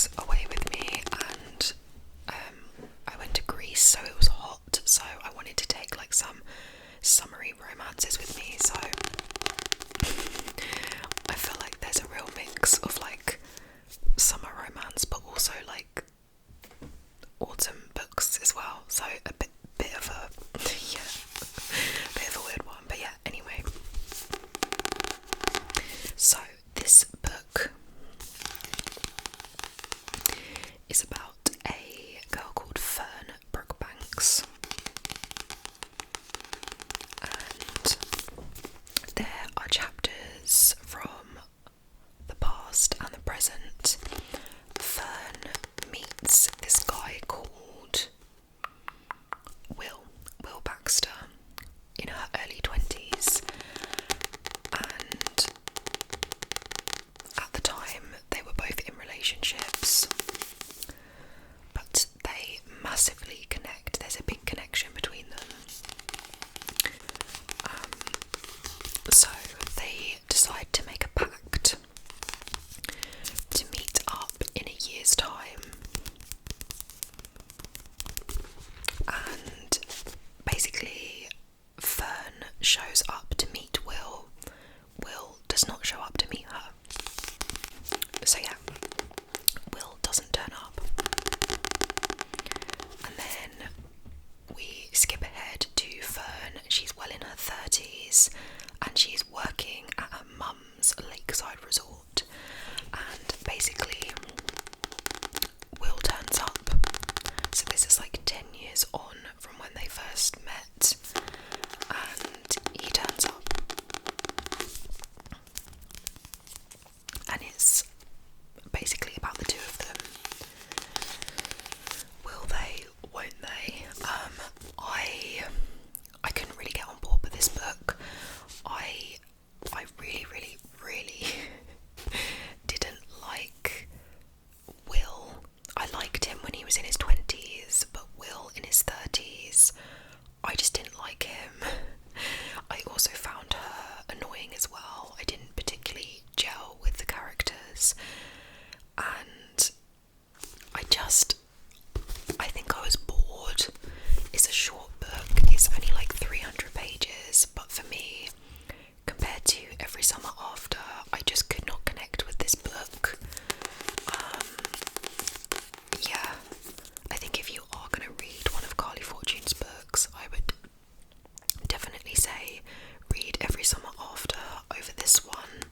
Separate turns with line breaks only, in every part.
books away with me, and I went to Greece, so it was hot, so I wanted to take like some summery romances with me, so I feel like there's a real mix of like summer romance but also like autumn books as well, so a bit of a yeah, a bit of a weird one, but yeah, anyway. So this book is about a girl called Fern Brookbanks, and there are chapters from the past and the present. Fern meets this guy called Will Baxter in her early 20s, and at the time they were both in relationships, but they massively connect. There's a big connection between them. So they decide to make a pact to meet up in a year's time, and basically Fern shows up to meet Will. Will does not show up to meet her. So yeah, Will doesn't turn up. And then we skip ahead to Fern. She's well in her 30s and she's working at her mum's lakeside resort. And basically, Will turns up. So this is like 10 years on from when they first met. And he turns up. And it's basically about the two of them. Will they? Won't they? I couldn't really get on board with this book. I really didn't like Will. I liked him when he was in his 20s, but Will in his 30s, I just didn't like him. I also found her annoying as well. I didn't particularly gel with the characters, and I think I was bored. It's a short book, it's only like 300 pages, but for me, compared to Every Summer After, I just could not connect with this book. Yeah, I think if you are going to read one of Carly Fortune's books, I would definitely say read Every Summer After over this one.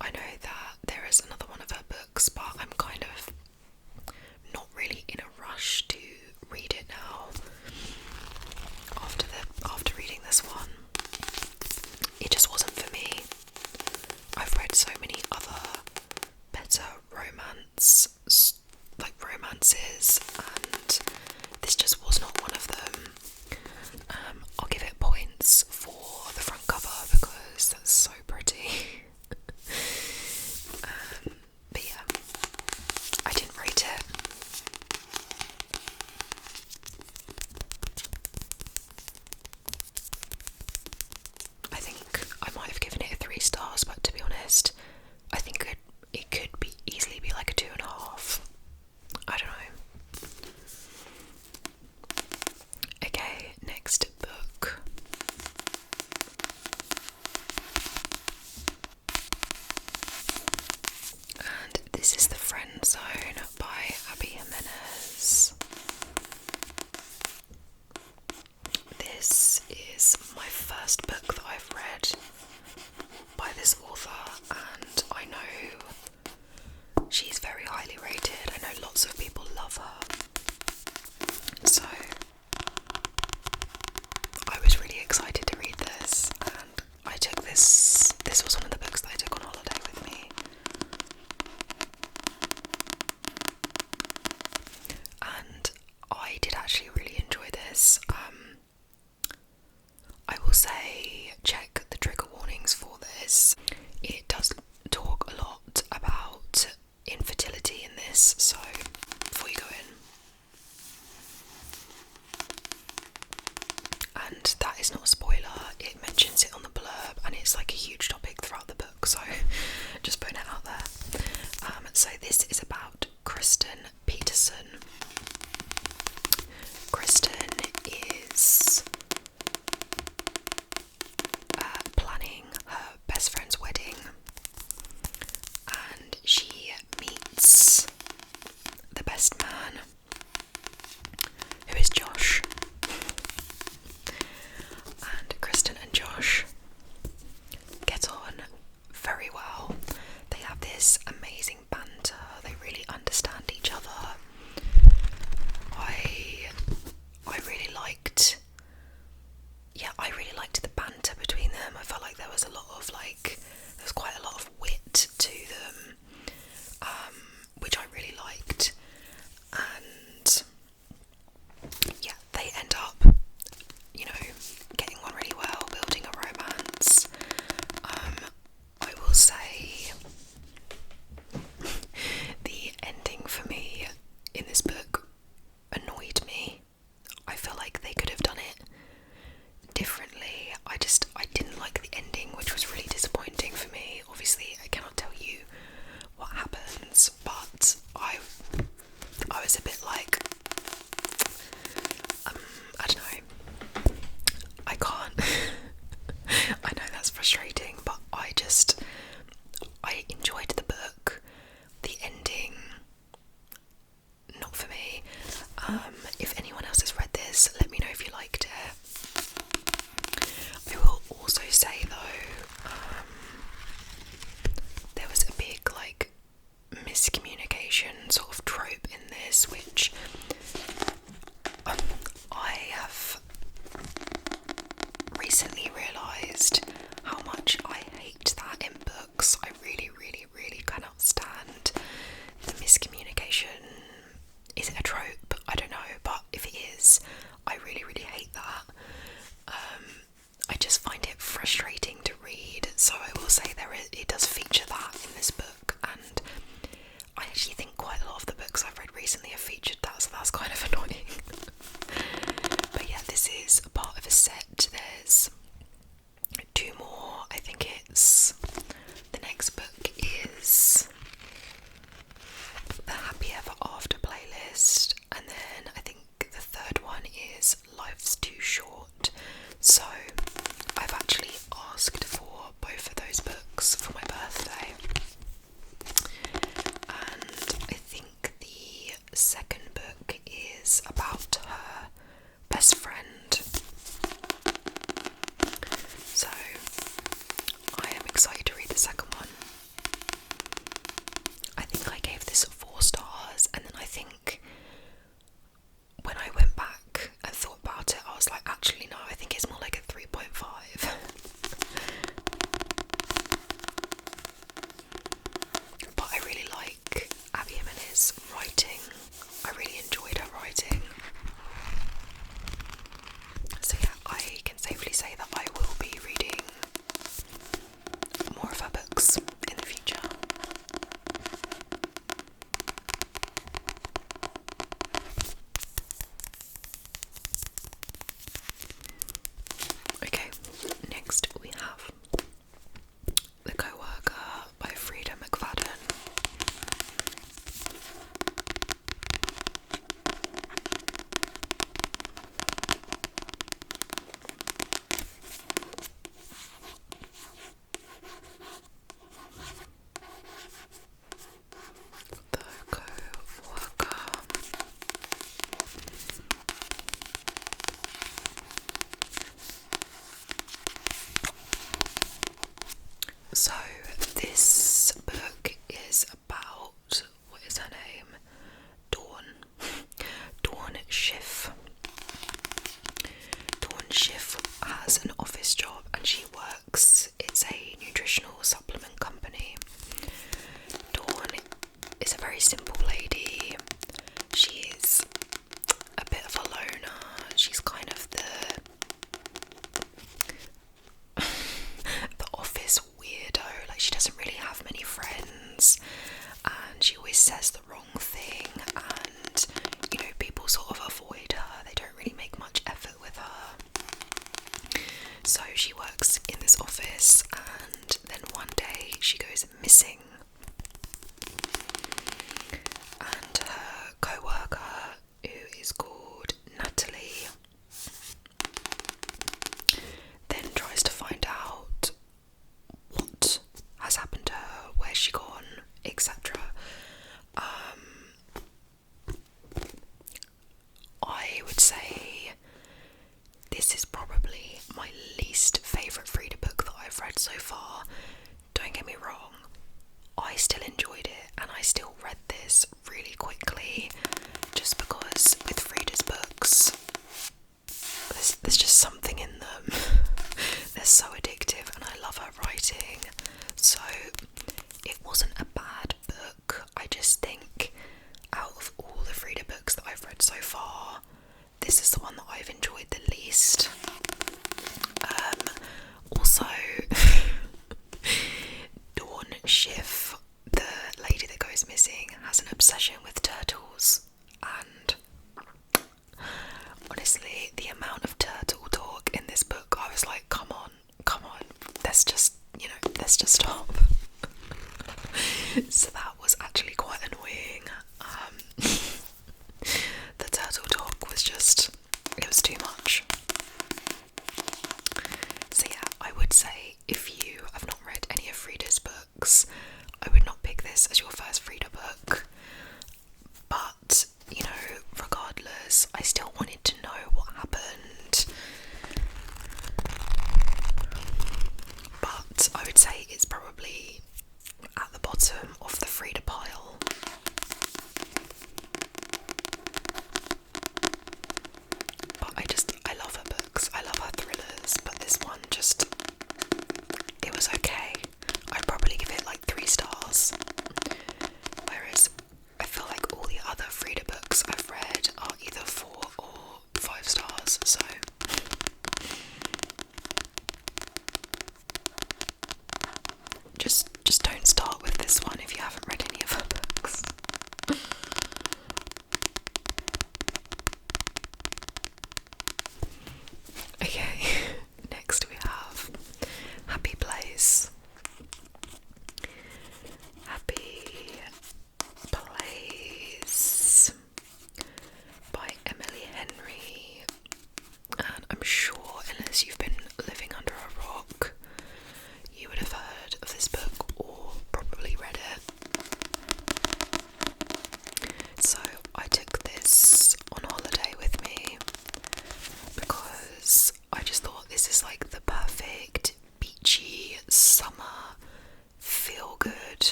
I know that there is another one of her books, but I'm kind of not really in a rush to read it now. After reading this one, it just wasn't for me. I've read so many other better romances, and this just was not one of them. I'll give it points for the front cover because that's so pretty. But yeah, I didn't rate it. I think I might have given it a 3 stars, but to be honest, I think it could be easily be like a 2.5. I don't know. Okay, next book. And this is The Friend Zone by Abby Jimenez. This is my first book that I've read by this author, and I know she's very highly rated. I know lots of people love her. So I was really excited to read this, and I took this was one of the books that I took on holiday with me. And I did actually really enjoy this. I will say check the trigger warnings for this. It does talk a lot about infertility in this, so before you go in. And that is not a spoiler, it mentions it on the blurb, and it's like a huge topic throughout the book, so just putting it out there. So this is about If anyone else has read this, let me know if you liked it. I will also say though, there was a big like miscommunication sort of trope in this, which I have recently realised how much I hate that in books. I really, really, really cannot stand the miscommunication. Is it a trope? I don't know, but if it is, I really, really hate that. I just find it frustrating to read, so I will say it does feature that in this book, and I actually think quite a lot of the books I've read recently have featured that, so that's kind of annoying. But yeah, this is a part of a set. There's 2 more. I think it's the next book is the Happy Ever After playlist, and then I think the 3rd one is Life's Too Short. So I've actually asked for both of those books for my birthday, and I think the 2nd book is about her best friend. So I am excited to read the 2nd one. I think I gave this 4 stars, and then I think when I went back and thought about it, I was like, actually no, I think it's more like a 3.5. But I really like Abby Jimenez's writing. I really enjoyed her writing. So yeah, I can safely say that I will be reading more of her books in the future. Okay, next we have The Co-Worker by Frida McFadden. The Co-Worker. So this book is about, what is her name? Dawn Schiff. Dawn Schiff has an office job and she works, it's a nutritional supplement company. Dawn is a very simple lady. She is a bit of a loner. She's kind of the office weirdo. Like, she doesn't really have many friends, and she always says the wrong thing, and you know, people sort of avoid her. They don't really make much effort with her. So she works in this office, and then one day she goes missing, and her co-worker, who is called Natalie, then tries to find out what has happened to her, where's she gone, etc. I would say this is probably my least favourite Frida book that I've read so far. Don't get me wrong, I still enjoyed it, and I still read this really quickly, just because with Frida's books, there's just something in them. They're so addictive, and I love her writing. So it wasn't a bad book. I just think out of all the Frida books that I've read so far, this is the one that I've enjoyed the least. Also, Dawn Schiff, the lady that goes missing, has an obsession with turtles, and honestly, the amount of turtle talk in this book, I was like, come on, let's just stop. So that was actually quite annoying. The turtle talk was just, it was too much. So yeah, I would say if you have not read any of Frida's books, I would not pick this as your first Frida book. But, you know, regardless,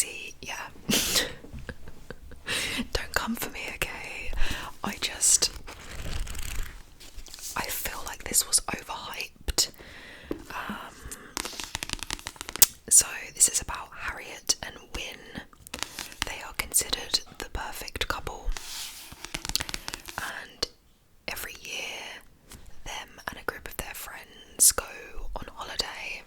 See, yeah. Don't come for me, okay? I feel like this was overhyped. So this is about Harriet and Wyn. They are considered the perfect couple, and every year them and a group of their friends go on holiday.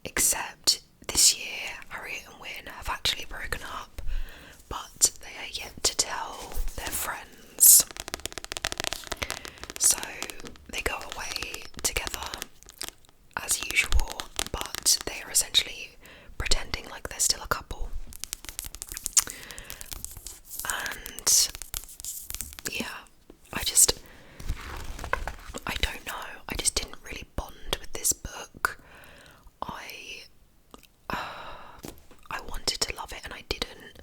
Except this year Harriet and Wyn have actually broken up, but they are yet to tell their friends. So they go away together as usual, but they are essentially pretending like they're still a couple. And yeah, I don't know, I just didn't really bond with this book. I wanted to love it and I didn't.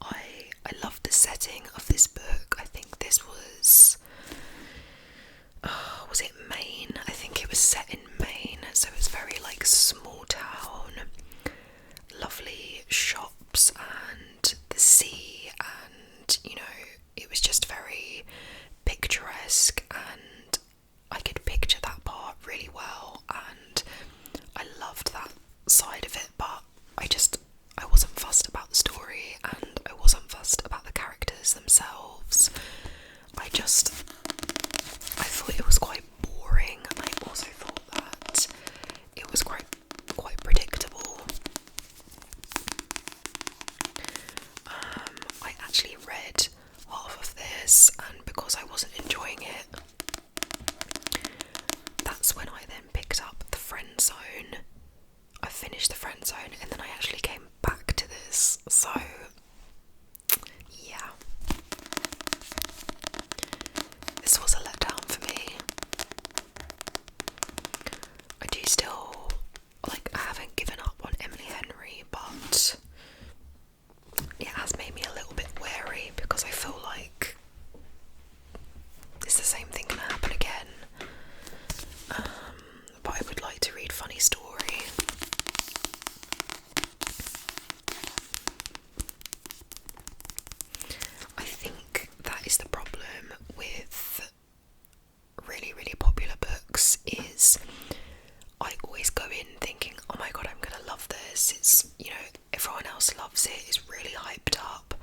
I loved the setting of this book. I think this was it Maine? I think it was set in Maine, so it was very like small town, lovely shops and the sea, and you know, it was just very picturesque, and I could picture that part really well, and I loved that side of it, but I wasn't fussed about the story, and I wasn't fussed about the characters themselves. I thought it was quite boring, and I also thought that it was quite predictable. I actually read half of this, and because I wasn't enjoying it, that's when I then picked up The Friend Zone. I finished The Friend Zone, and then I actually came back to this, so yeah. This was a letdown for me. I do still, like, I haven't given up on Emily Henry, but it has made me a little bit wary because I feel like is the same thing gonna happen again? But I would like to read Funny Story. I think that is the problem with really, really popular books, is I always go in thinking, oh my god, I'm gonna love this. It's, you know, everyone else loves it, it's really hyped up.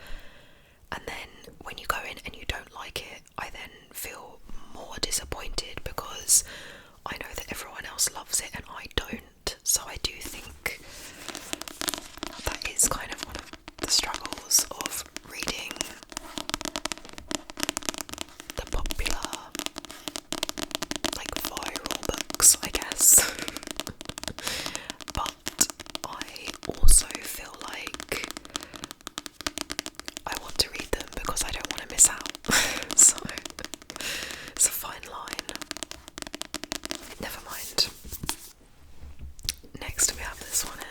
And then when you go in and you don't like it, I then feel more disappointed because I know that everyone else loves it and I don't. So I do think that is kind of one of the struggles of reading the popular, like, viral books, I guess. But I also feel like I want to read them because I don't want to miss out. So it's a fine line. Never mind. Next we have this one here.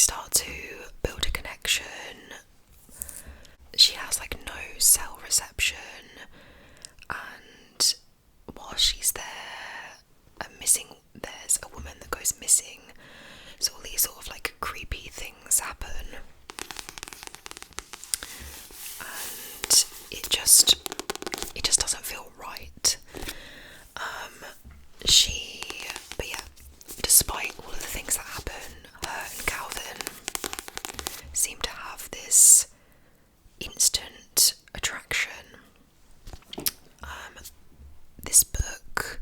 start to build a connection. She has like no cell reception, and while she's there, there's a woman that goes missing, so all these sort of like creepy things happen, and it just doesn't feel right. But yeah, despite all of the things that happen, her and Calvin seem to have this instant attraction. This book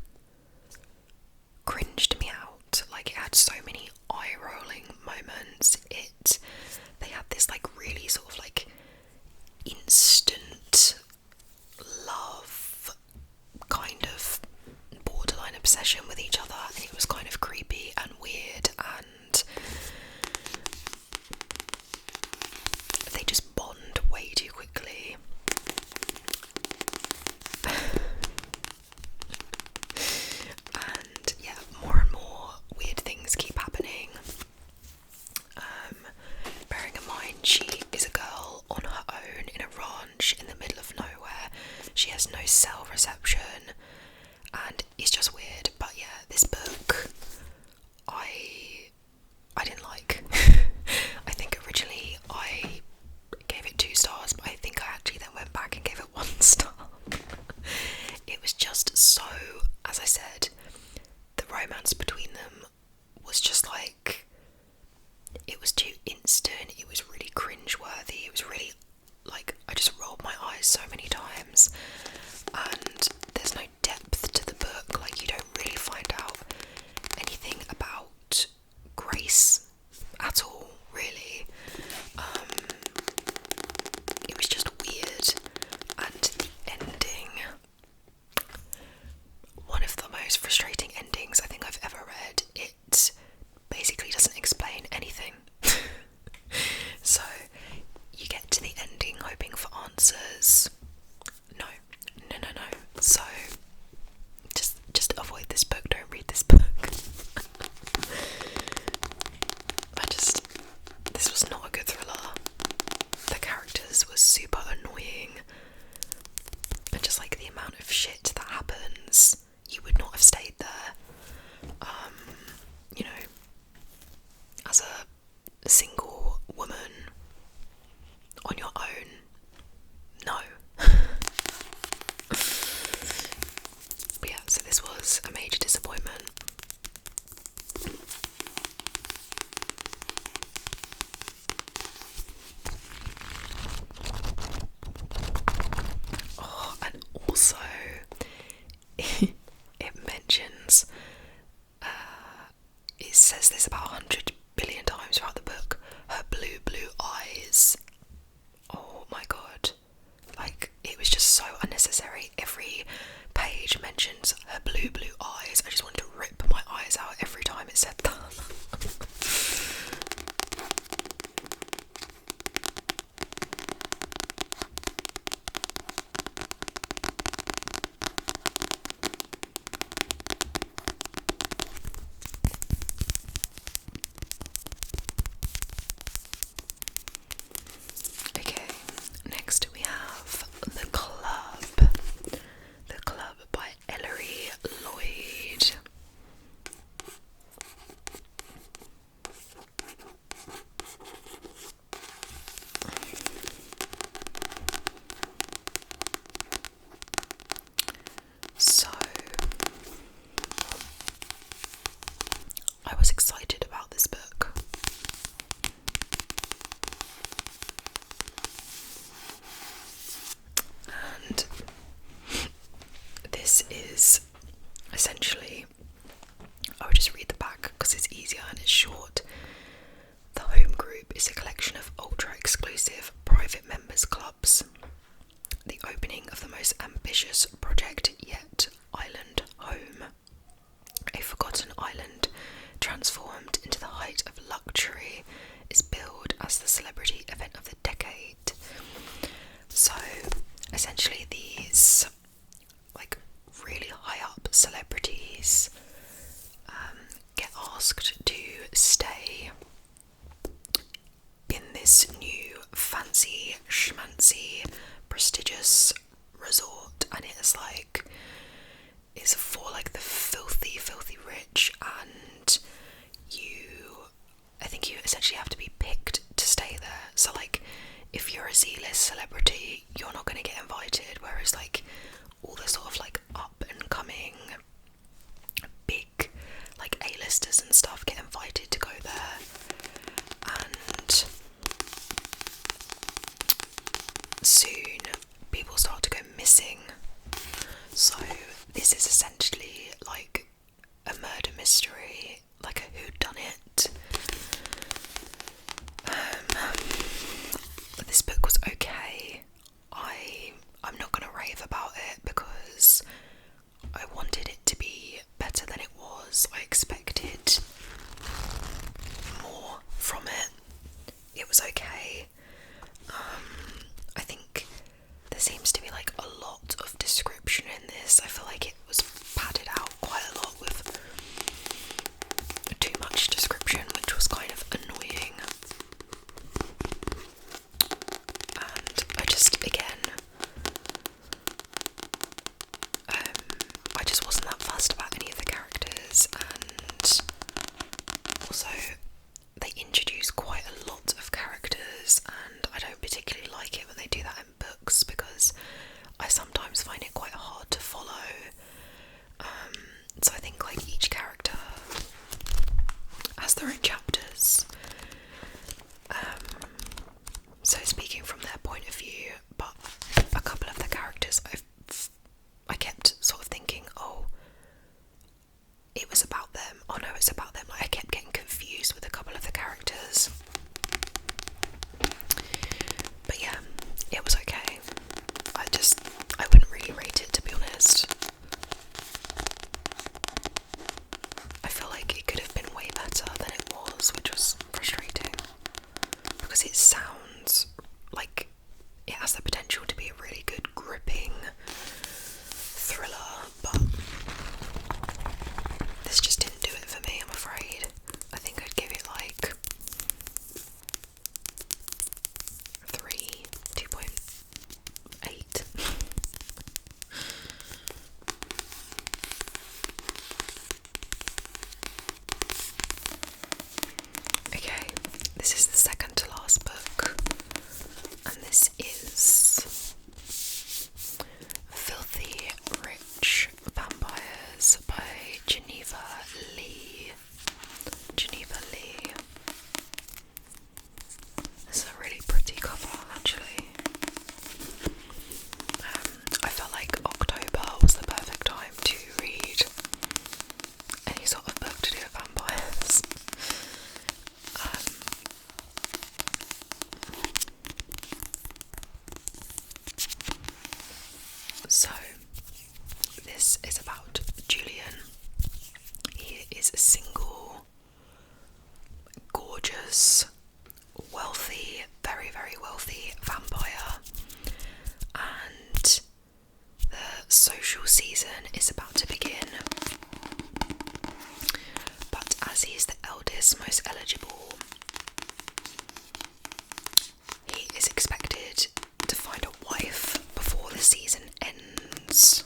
cringed me out. Like, it had so many eye-rolling moments. They had this like really sort of like instant love, kind of borderline obsession with each other, and it was kind of creepy and weird, and they just bond way too quickly. And yeah, more and more weird things keep happening. Bearing in mind, she is a girl on her own in a ranch in the middle of nowhere. She has no cell reception, and it's just weird. But yeah, this book I didn't like. I think originally I gave it 2 stars, but I think I actually then went back and gave it 1 star. It was just so, as I said, the romance between them was just like, it was too instant, it was really cringe-worthy, it was really, like, I just rolled my eyes so many times, and there's no depth to the book. Like, you don't really find out anything about Grace at all, really. It was just weird, and the ending, one of the most frustrating endings I think I've ever read. It basically doesn't explain anything. So you get to the ending hoping for answers. No. So just avoid this book, don't read this book. This was not a good thriller. The characters were super annoying, and just like the amount of shit that happens, you would not have stayed there. You know, as a single woman on your own, no. But yeah, so this was a major disappointment. Oh, and also it mentions, it says this about 100 billion times throughout the book, her blue eyes. Oh my god, like, it was just so unnecessary. Every page mentions her blue eyes. I just wanted to rip my eyes out every time it said that. Okay, next we have The Club. The Club by Ellery Lloyd. So, I was excited about this book. And this is essentially, I would just read the back because it's easier and it's short. The Home Group is a collection of ultra-exclusive private members clubs. The opening of the most ambitious project yet, Island Home. A forgotten island transformed into the height of luxury is billed as the celebrity event of the decade. So essentially these like really high up celebrities get asked to stay celebrity, you're not going to get invited, whereas like all the sort of like up and coming big like A-listers and stuff get invited to go there. And soon people start to go missing, so this is essentially like a murder mystery, like a whodunit. This book was okay. I'm not gonna rave about it because I wanted it to be better than it was. I expected more from it. It was okay. I think there seems to be like a lot of description in this. I feel like it was padded out quite a lot with too much description, which was kind of annoying. And I just, again, I just wasn't that fussed about any of the characters, and also they introduce quite a lot of characters, and I don't particularly like it when they do that in books because I sometimes find it quite hard to follow. So I think like each character has their own chapters. So speaking from their point of view, but a couple of the characters I kept sort of thinking, oh, it was about them. Oh no, it's about them. Like I kept getting confused with a couple of the characters. But yeah, it was okay. I wouldn't really rate it, to be honest. I feel like it could have been way better than it was, which was frustrating. Because it sounds like it has the potential to be a really good, gripping thriller, but this just didn't do it for me, I'm afraid. I think I'd give it like 2.8. Okay, this is the second to last book, and this is Filthy Rich Vampires by Geneva Lee. Geneva Lee. This is a really pretty cover, actually. I felt like October was the perfect time to read any sort of book to do with vampires. So, this is about Julian. He is a single, gorgeous, wealthy, very, very wealthy vampire, and the social season is about to begin. But as he is the eldest, most eligible, he is expected to find a wife before the season ends.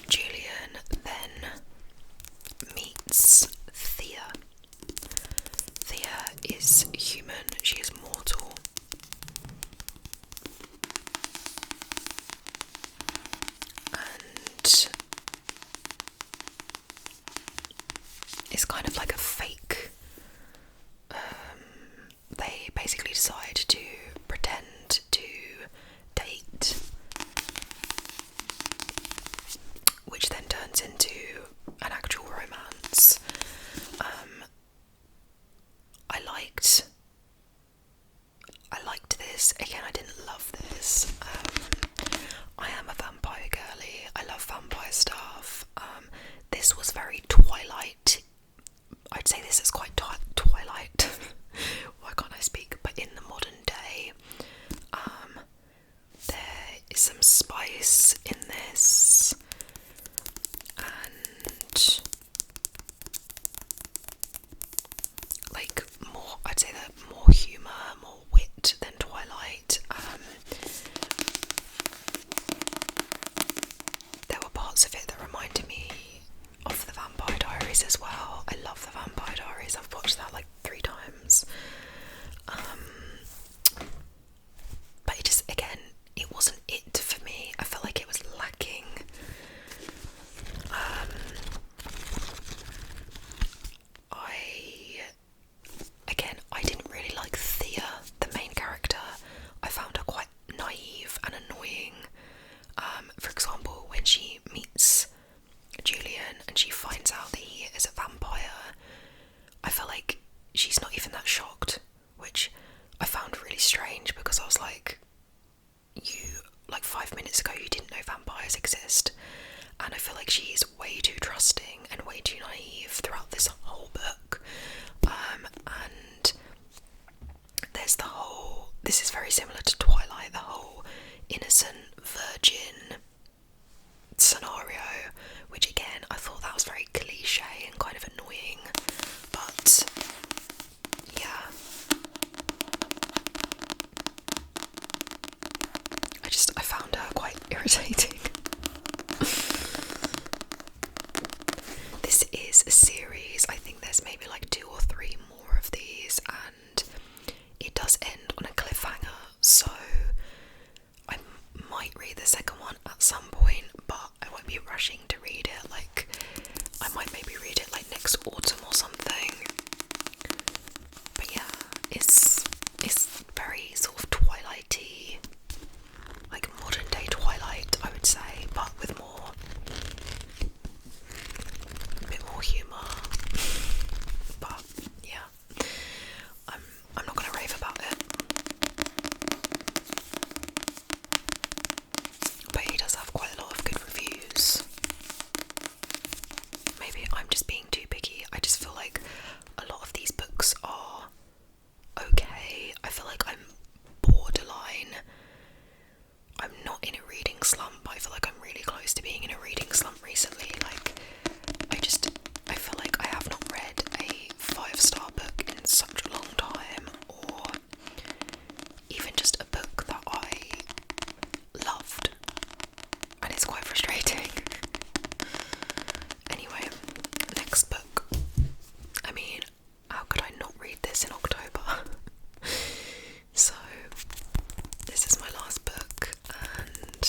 Julian then meets Thea. Thea is human, she is mortal. And it's kind of like a fake. They basically decide to pretend to date, which then turns into an actual romance. I liked this. Again, I didn't love this. I am a vampire girly. I love vampire stuff. This was very Twilight. I'd say this is quite Twilight. Why can't I speak? But in the modern day, there is some spice in this, and like more, I'd say that more humour, more wit than Twilight. There were parts of it that reminded me of the Vampire Diaries Diaries as well. I love The Vampire Diaries. I've watched that like 3 times. But it just, again, it wasn't it for me. I felt like it was lacking. I didn't really like Thea, the main character. I found her quite naive and annoying. For example, when she meets Julian and she finds out that he is a vampire, I feel like she's not even that shocked, which I found really strange because I was like, like 5 minutes ago you didn't know vampires exist. And I feel like she's way too trusting and way too naive throughout this whole book. And there's the whole, this is very similar to Twilight, the whole innocent virgin scenario, which again, I thought that was very cliche and kind of annoying, but yeah. I found her quite irritating. This is a series, I think there's maybe like 2 or 3 more of these, and it does end on a cliffhanger, so I might read the second one at some point, but I won't be rushing to read it. Like, I might maybe read it like next autumn or something. But yeah, it's very sort of Twilighty, like modern day Twilight, I would say, but with a bit more humour. But yeah, I'm not gonna rave about it. But he does have quite a lot of good reviews. Maybe I'm just being too picky. I just feel like a lot of these books are okay. I feel like I'm borderline. I'm not in a reading slump, but I feel like I'm really close to being in a reading slump recently. Like, I feel like I have not read a 5-star book in such a long time, or even just a book that I loved, and it's quite frustrating. Anyway, next book. I mean, how could I not read this in October? So, this is my last book, and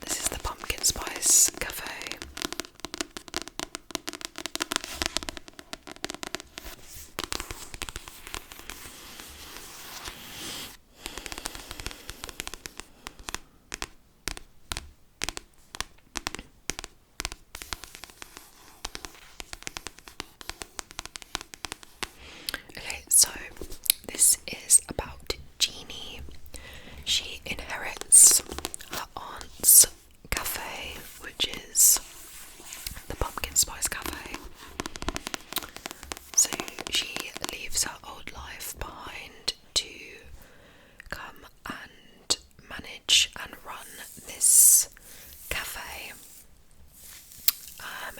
this is the Pumpkin Spice Cafe. Okay, so this is about Jeannie. She inherits her aunt's cafe, which is the Pumpkin Spice Cafe. So she leaves her old life behind to come and manage and run this cafe.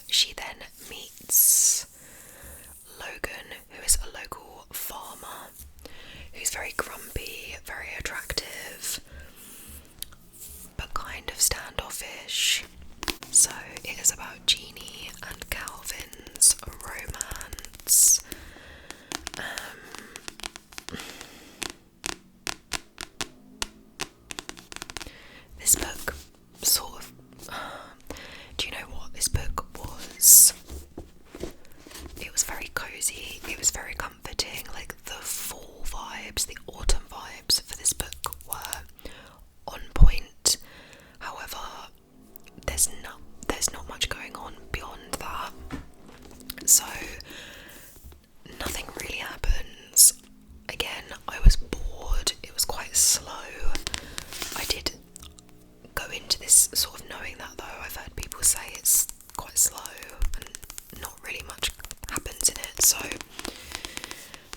She then meets Logan, who is a local farmer, who's very grumpy, very attractive, but kind of standoffish. So it is about Jeannie and Calvin's romance. This book sort of... do you know what? This book was... It was very cozy, it was very comforting. Like, the fall vibes, the autumn vibes for this book were on point. However, there's not much going on beyond that. So, nothing really happens. Again, I was bored, it was quite slow. I did go into this sort of knowing that, though. I've heard people say it's quite slow and not really much happens in it, so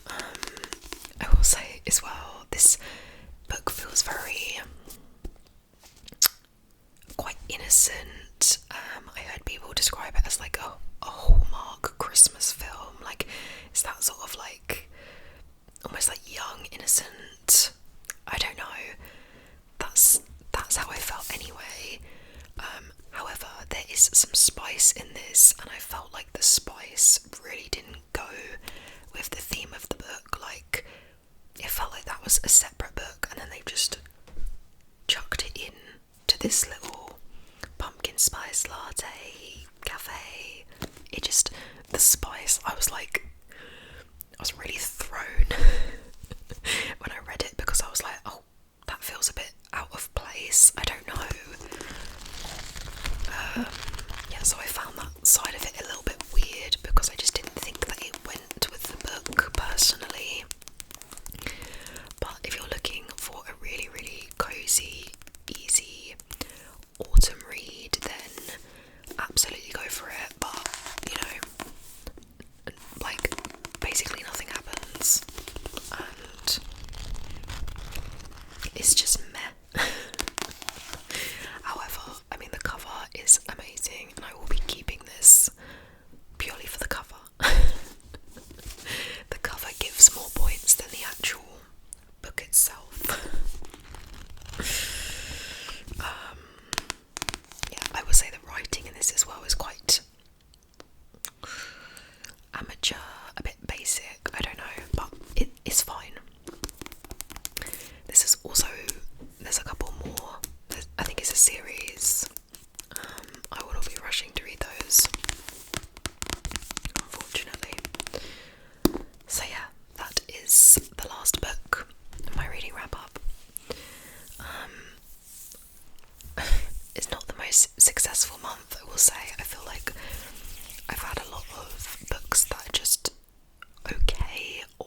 I will say as well, this book feels very quite innocent. I heard people describe it as like a Hallmark Christmas film. Like, it's that sort of like almost like young, innocent. I don't know. That's how I felt anyway. However, there is some spice in this, and I felt like the spice really didn't go with the theme of the book. Like, it felt like that was a separate book, and then they've just chucked it in to this little pumpkin spice latte cafe. It just, the spice, I was really thrown when I read it, because I was like, oh, that feels a bit out of place. I don't know. Yeah, so I found that side of it a little bit weird, because I just didn't think that it went with the book personally. But if you're looking for a really, really cozy, easy autumn read, then absolutely go for it. But, you know, like, basically nothing happens, and it's just meh. However, I mean, the cover is amazing, and I will be keeping this purely for the cover. The cover gives more points than the actual book itself. Yeah, I would say the writing in this as well is quite amateur, a bit basic, I don't know, but it is fine. This is also, there's a couple more, I think it's a series. I will not be rushing to read those, unfortunately. So yeah, that is the last book of my reading wrap up. It's not the most successful month, I will say. I feel like I've had a lot of books that are just okay, or